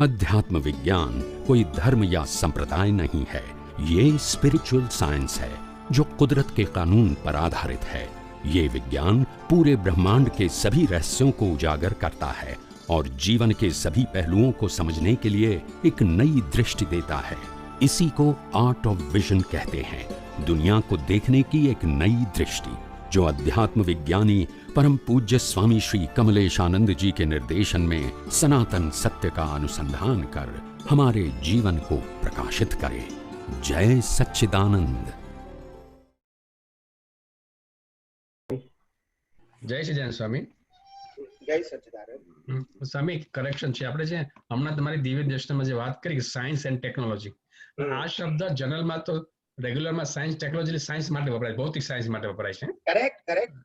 अध्यात्म विज्ञान कोई धर्म या संप्रदाय नहीं है, ये स्पिरिचुअल साइंस है जो कुदरत के कानून पर आधारित है। ये विज्ञान पूरे ब्रह्मांड के सभी रहस्यों को उजागर करता है और जीवन के सभी पहलुओं को समझने के लिए एक नई दृष्टि देता है। इसी को आर्ट ऑफ विजन कहते हैं, दुनिया को देखने की एक नई दृष्टि, जो अध्यात्म विज्ञानी परम पूज्य स्वामी श्री कमलेशानंद जी के निर्देशन में सनातन सत्य का अनुसंधान कर हमारे जीवन को प्रकाशित करे। जय सच्चिदानंद। જય સચ્ચિદાનંદ સ્વામી। જય સચ્ચિદાનંદ સ્વામી, કરેક્શન છે, આપણે છે હમણાં તમારી દિવ્ય દર્શનમાં જે વાત કરી સાયન્સ એન્ડ ટેકનોલોજી, આ શબ્દ જનરલમાં તો રેગ્યુલરમાં સાયન્સ ટેકનોલોજી સાયન્સ માટે વપરાય, ભૌતિક સાયન્સ માટે વપરાય છે। Correct correct.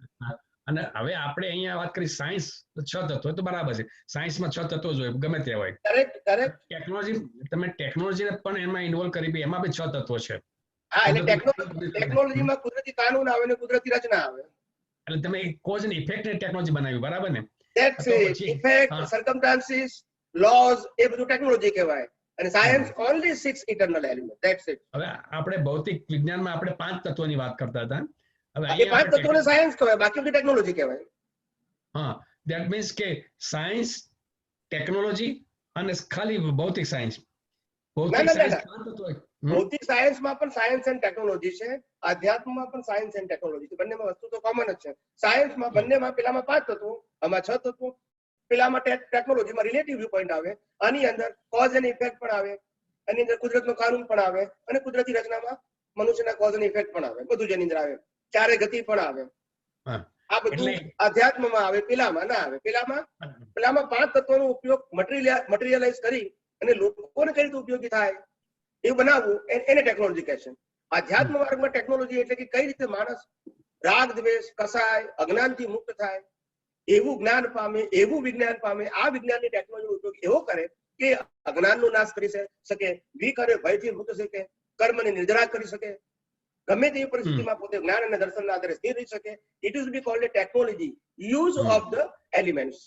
અને હવે આપણે અહીંયા વાત કરી સાયન્સ 6 તત્વો, તો બરાબર છે, સાયન્સમાં 6 તત્વો જ હોય ગમે તે હોય। Correct correct. ટેકનોલોજી, તમે ટેકનોલોજીને પણ એમાં ઇન્વોલ્વ કરી, એમાં બી 6 તત્વો છે। હા, એટલે ટેકનોલોજીમાં કુદરતી કાનૂન આવે ને કુદરતી રચના આવે, એટલે તમે કોઝ એન્ડ ઇફેક્ટ ની ટેકનોલોજી બનાવી, બરાબર ને? That's it. Effect, circumstances, laws, એ બધું ટેકનોલોજી કહેવાય। અને science only 6 eternal element, that's it. હવે આપણે ભૌતિક વિજ્ઞાનમાં આપણે 5 તત્વોની વાત કરતા હતા, હવે એ 5 તત્વોને સાયન્સ કહેવાય, બાકી બધી ટેકનોલોજી કહેવાય। હા, ધેટ મીન્સ કે સાયન્સ, ટેકનોલોજી અને ખાલી ભૌતિક સાયન્સ। ભૌતિક સાયન્સમાં પણ સાયન્સ એન્ડ ટેકનોલોજી છે, આધ્યાત્મમાં પણ સાયન્સ એન્ડ ટેકનોલોજી છે, બંનેમાં વસ્તુ તો કોમન જ છે। સાયન્સમાં બંનેમાં પેલામાં 5 તત્વો, આમાં 6 તત્વો। પેલામાં ટેકનોલોજીમાં રિલેટિવ વ્યૂ પોઈન્ટ આવે, આની અંદર કોઝ એન્ડ ઇફેક્ટ પણ આવે, આની અંદર કુદરતનો કાનૂન પણ આવે, અને કુદરતી રચનામાં મનુષ્યના કોઝ એન્ડ ઇફેક્ટ પણ આવે, બધું જેની અંદર આવે, ચારે ગતિ પણ આવે। આ બધું આધ્યાત્મમાં આવે, પેલામાં ના આવે। પેલામાં 5 તત્વોનો ઉપયોગ મટીરિયલાઇઝ કરી અને લોકોને કઈ રીતે ઉપયોગી થાય એવું બનાવવું, એને ટેકનોલોજી કહે છે। આધ્યાત્મ માર્ગમાં ટેકનોલોજી એટલે કે કઈ રીતે માણસ રાગ દ્વેષ, કસાય, અજ્ઞાનથી મુક્ત થાય, એવું જ્ઞાન પામે, એવું વિજ્ઞાન પામે। આ વિજ્ઞાનની ટેકનોલોજીનો ઉપયોગ એવો કરે કે અજ્ઞાનનો નાશ કરી શકે, ભીખ અને ભયથી મુક્ત શકે, કર્મને નિર્જરા કરી શકે, ગમે તેવી પરિસ્થિતિમાં પોતે જ્ઞાન અને દર્શનના આધારે સ્થિર રહી શકે। It is B cold A technology, use of the elements.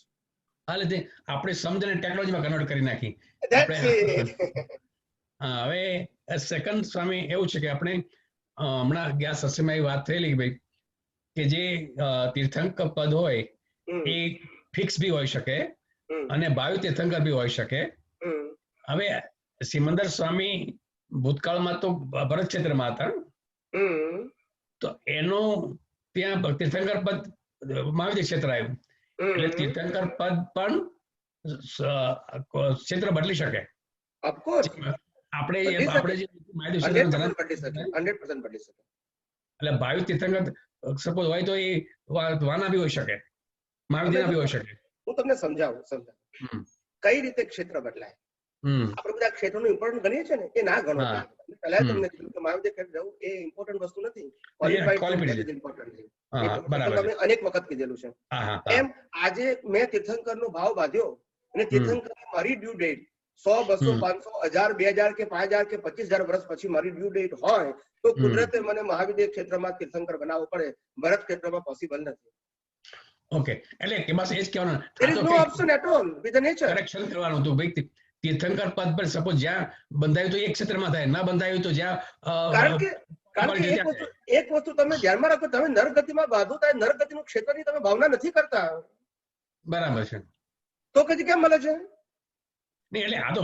હાલે આપણે સમજને ટેકનોલોજીમાં કન્વર્ટ કરી નાખી। હવે સેકન્ડ સ્વામી એવું છે કે આપણે હમણાં ગયા સત્સંગમાં એ વાત થયેલી કે ભાઈ કે જે તીર્થંકર પદ હોય એ ફિક્સ બી હોઈ શકે અને ભાવિ તીર્થંકર બી હોઈ શકે। હવે સિમંદર સ્વામી ભૂતકાળમાં તો ભરત ક્ષેત્રમાં હતા, તો એનું ત્યાં તીર્થંકર પદ મહાવીર ક્ષેત્ર આવ્યું, એટલે તીર્થંકર પદ પણ ક્ષેત્ર બદલી શકે। ઓફકોર્સ આપણે જે એટલે ભાવિ તીર્થંકર સપોઝ હોય તો એ વાના બી હોઈ શકે, મહાવીરના બી હોઈ શકે। હું તમને સમજાવું કઈ રીતે ક્ષેત્ર બદલાય। આપણે બધા ક્ષેત્રોનું ઇમ્પોર્ટન્ટ ગણીએ છીએ ને, એ ના ગણો। પહેલા તમને કીધું કે મહાવીર ક્ષેત્ર જવું એ ઇમ્પોર્ટન્ટ વસ્તુ નથી, તમે અનેક વખત કીધેલું છે। એમ આજે મેં તીર્થંકરનો ભાવ બાંધ્યો અને તીર્થંકર મારી ડ્યુ ડેટ 100, 200, 500, 1000, 2000 કે 5000 કે 25000 વર્ષ પછી મારી ડ્યુ ડેટ હોય તો કુદરતે મને મહાવીર ક્ષેત્રમાં તીર્થંકર બનાવવો પડે, ભરત ક્ષેત્રમાં પોસિબલ નથી। ઓકે, એટલે કે બસ એ જ કહેવાનું, there is no option at all with the nature। Correction કરવાનું તો ભાઈ તીર્થંકર પદ પર સપોઝ જ્યાં બંધાયું તો એક ક્ષેત્રમાં થાય, ના બંધાયું તો જ્યાં કારણ કે એક વસ્તુ તમે ધ્યાનમાં રાખો, તમે નરગતિમાં બાંધો થાય, નરગતિનું ક્ષેત્રની તમે ભાવના નથી કરતા, બરાબર છે, તો કદી કેમ મળે છે? નહીં, એટલે આ તો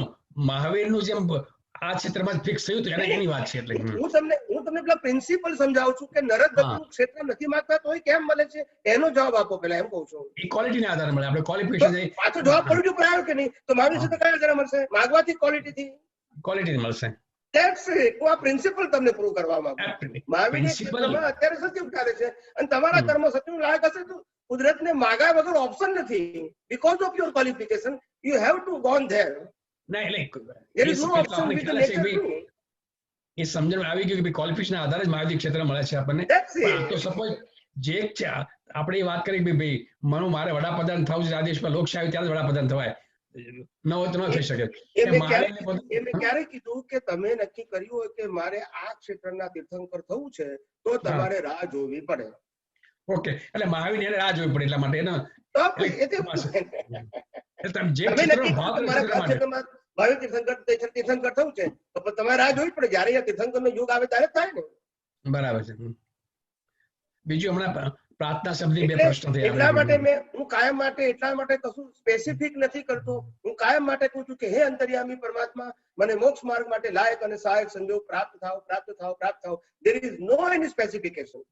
મહાવીરનું જેમ આ ક્ષેત્રમાં ફિક્સ થયું હતું એની વાત છે। એટલે હું તમને પેલા પ્રિન્સિપલ સમજાવું છું કે નરગતિનું ક્ષેત્ર નથી માંગતા તોય કેમ મળે છે, એનો જવાબ આપો પેલા, એમ કહું છું। ઇક્વાલિટીને આધારે મળે, આપણે ક્વોલિફિકેશન પાછો જવાબ ક્વોલિટી ઉપર આવ્યો કે નહીં, તો મહાવીર ક્ષેત્ર કયા આધારે મળશે? માગવાથી ક્વોલિટી મળશે। That's it. હું આ પ્રિન્સિપલ તમને પ્રૂવ કરવા માંગુ છું। મહાવીર ક્ષેત્રમાં અત્યારે સત્ય ઉઠાડે છે અને તમારા કર્મ સત્યનું લાયક હશે તો કુદરતને માગ્યા વગર ઓપ્શન નથી, because of your qualification you have to gone there. There is no option with the nature too। એ સમજણ આવી ગયું કે ક્વોલિફિકેશન આધારે જ મહાવીર ક્ષેત્ર મળે છે આપણને। તો સપોઝ જે આપણે એ વાત કરી કે ભાઈ મારે વડાપ્રધાન થવું છે આ દેશમાં, લોકશાહી ત્યારે જ વડાપ્રધાન થવાય, ન હોય તો ન થઈ શકે। મેં ક્યારે કીધું કે તમે નક્કી કર્યું હોય કે મારે આ ક્ષેત્રના તીર્થંકર થવું છે તો તમારે રાહ જોવી પડે। ઓકે, એટલે મહાવીર એને રાહ જોવી પડે, એટલા માટે ભાવિ તીર્થંકર તીર્થંકર થવું છે તો પછી તમારે રાહ જોવી પડે, જયારે અહીંયા તીર્થંકરનો યુગ આવે ત્યારે જ થાય ને. બરાબર છે. બીજું હમણાં પ્રાર્થના શબ્દની બે પ્રશ્ન થયા. એટલા માટે હું કાયમ માટે એટલા માટે કશું સ્પેસિફિક નથી કરતો. હું કાયમ માટે કહું છું કે હે અંતર્યામી પરમાત્મા, મને મોક્ષ માર્ગ માટે લાયક અને સહાયક સંજોગ પ્રાપ્ત થાવ. There is no any specification.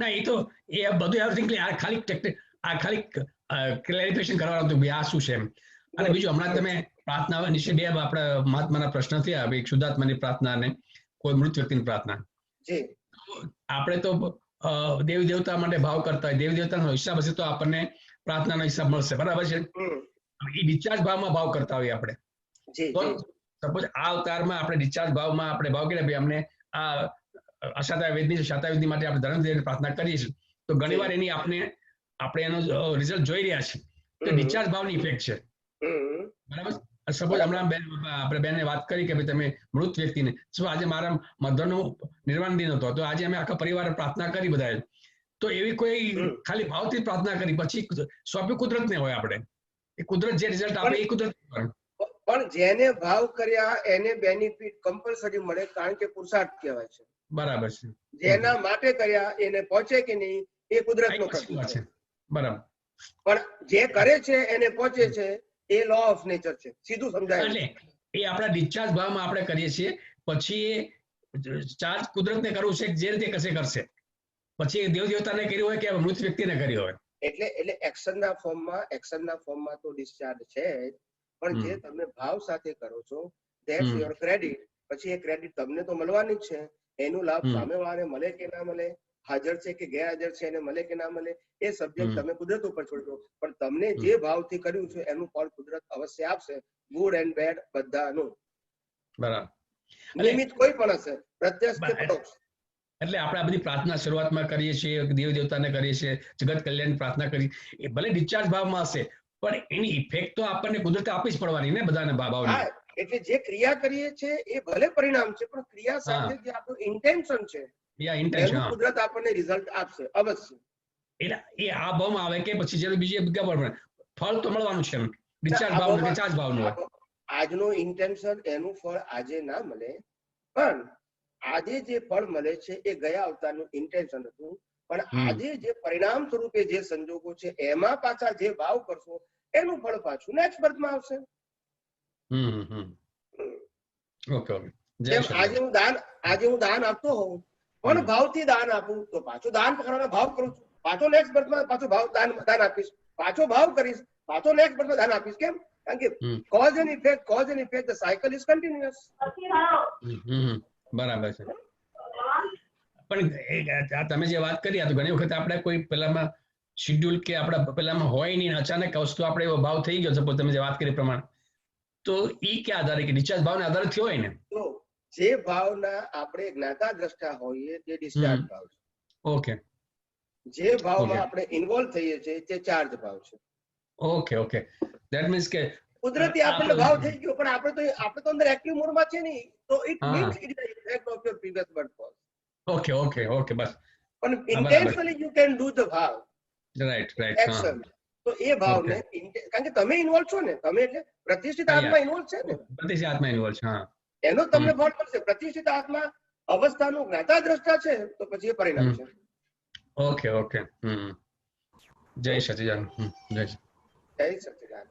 ના, એ તો એ બધું એવરીથિંગ આ ખાલી ક્લેરિફિકેશન કરવાનું હતું કે આ શું છે એમ. અને બીજું હમણાં તમે પ્રાર્થના નિશે બે આપણે મહાત્માના પ્રશ્ન થયા, એક શુદ્ધાત્માની પ્રાર્થના અને કોઈ મૃત વ્યક્તિની પ્રાર્થના. આપણે તો દેવી દેવતા માટે ભાવ કરતા હોય, દેવી દેવતાનો હિસાબ હશે તો આપણને પ્રાર્થનાનો હિસાબ મળશે, બરાબર છે. એ ડિસ્ચાર્જ ભાવમાં ભાવ કરતા હોઈએ આપણે, તો સપોઝ આ અવતારમાં આપણે ડિસ્ચાર્જ ભાવમાં આપણે ભાવ કરીએ ભાઈ અમને આ શાતાવેદની માટે આપણે ધર્મદેવની પ્રાર્થના કરીએ છીએ, તો ઘણીવાર એની આપણે એનો રિઝલ્ટ જોઈ રહ્યા છીએ તો ડિસ્ચાર્જ ભાવની ઇફેક્ટ છે, બરાબર. સપોઝ હમણાં આપણે બેનને વાત કરી કે ભાઈ તમે મૃત વ્યક્તિને આજે મારા મધરનો નિર્વાણ દિન હતો તો આજે અમે આખા પરિવારે પ્રાર્થના કરી બધાએ, તો એવી કોઈ ખાલી ભાવથી પ્રાર્થના કરી પછી સોંપ્યું કુદરતને હોય, આપણે એ કુદરત જે રિઝલ્ટ આપે એ કુદરત. પણ જેને ભાવ કર્યા એને બેનિફિટ કમ્પલસરી મળે કારણ કે પુરુષાર્થ કહેવાય છે, બરાબર છે. જેના માટે કર્યા એને પહોંચે કે નહીં એ કુદરતનો કર્તવ્ય છે, બરાબર. પણ જે કરે છે એને પહોંચે છે એ લો ઓફ નેચર છે, સીધું સમજાય. એટલે એ આપણા ડિસ્ચાર્જ ભાવમાં આપણે કરીએ છીએ, પછી એ ચાર્જ કુદરતને કરવું છે જે રીતે કરશે, પછી એ દેવ દેવતાને કર્યું હોય કે મૃત વ્યક્તિને કર્યું હોય. એટલે એક્શનના ફોર્મમાં તો ડિસ્ચાર્જ છે જ, પણ જે તમે ભાવ સાથે કરો છો ધેટ્સ યોર ક્રેડિટ. પછી એ ક્રેડિટ તમને તો મળવાની જ છે, એનું લાભ સામેવાળાને મળે કે ના મળે, હાજર છે કે ગેરહાજર છે એને મળે કે ના મળે, એ સબ્જેક્ટ તમે કુદરત ઉપર છોડજો. પણ તમને જે ભાવથી કર્યું છે એનું ફળ કુદરત અવશ્ય આપશે, ગુડ એન્ડ બેડ બધાનું. બરાબર. નિમિત્ત કોઈ પણ હશે, પ્રત્યક્ષ કે પરોક્ષ. એટલે આપણે આ બધી પ્રાર્થના શરૂઆતમાં કરીએ છીએ, દેવ દેવતાને કરીએ છીએ, જગત કલ્યાણ પ્રાર્થના કરી, એ ભલે ડિસ્ચાર્જ ભાવમાં હશે પણ એની ઇફેક્ટ તો આપણને કુદરતે આપી જ પડવાની ને બધાને ભાવની. એટલે જે ક્રિયા કરીએ છીએ એ ભલે પરિણામ છે પણ ક્રિયા સાથે જે આપણું ઇન્ટેન્શન છે એનું કુદરત આપણને રિઝલ્ટ આપશે અવશ્ય. એટલે એ આ ભાવમાં આવે કે પછી જે બીજી ફળ તો મળવાનું છે, ડિસ્ચાર્જ ભાવનું કે ચાર્જ ભાવનું હોય. આજનો ઇન્ટેન્શન એનું ફળ આજે ના મળે, પણ આજે જે ફળ મળે છે એ ગયા અવતારનું ઇન્ટેન્શન હતું, પણ આજે જે પરિણામ સ્વરૂપે જે સંજોગો છે એમાં પાછા જે ભાવ કરશો એનું ફળ પાછું નેક્સ્ટ બર્થમાં આવશે. આજે હું દાન આપતો હોઉં પણ ભાવથી દાન આપું તો પાછું દાન કરવાનો ભાવ કરું છું, પાછો નેક્સ્ટ બર્થમાં પાછું ભાવ દાન આપીશ, પાછો ભાવ કરીશ, પાછો નેક્સ્ટ બર્થમાં દાન આપીશ. કેમ? કારણ કે cause and effect the cycle is continuous. બરાબર છે. પણ તમે જે વાત કરી આ તો ઘણી વખત આપણે કોઈ પેલામાં શિડ્યુલ કે આપણા પેલામાં હોય નહીં, અચાનક વસ્તુ આપણે એવો ભાવ થઈ ગયો સપોઝ તમે જે વાત કરી પ્રમાણે, તો ઈ કે આધારે કે ડિસ્ચાર્જ ભાવના આધારે થયો હોય ને, તો જે ભાવના આપણે જ્ઞાતા દ્રષ્ટા હોઈએ તે ડિસ્ચાર્જ ભાવ છે. ઓકે. જે ભાવમાં આપણે ઇન્વોલ્વ થઈએ છીએ તે ચાર્જ ભાવ છે. ઓકે. ધેટ મીન્સ કે કુદરતી આપણને ભાવ થઈ ગયો પણ આપણે તો અંદર એક્ટિવ મોડમાં છે નહીં, તો it means it is the effect of your previous birth fall. Okay બસ. પણ intentionally you can do the ભાવ. રાઈટ. એક્શન. તો એ ભાવને કારણ કે તમે ઇન્વોલ્વ છો ને, તમે એટલે પ્રતિષ્ઠિત આત્મા ઇન્વોલ્વ છે ને, પ્રતિષ્ઠિત આત્મા ઇન્વોલ્વ છે, હા, એનો તમને ફળ મળશે. પ્રતિષ્ઠિત આત્મા અવસ્થાનું જ્ઞાતા દ્રષ્ટા છે તો પછી એ પરિણામ છે. ઓકે. જય સચિદાનંદ. જય સચિદાનંદ.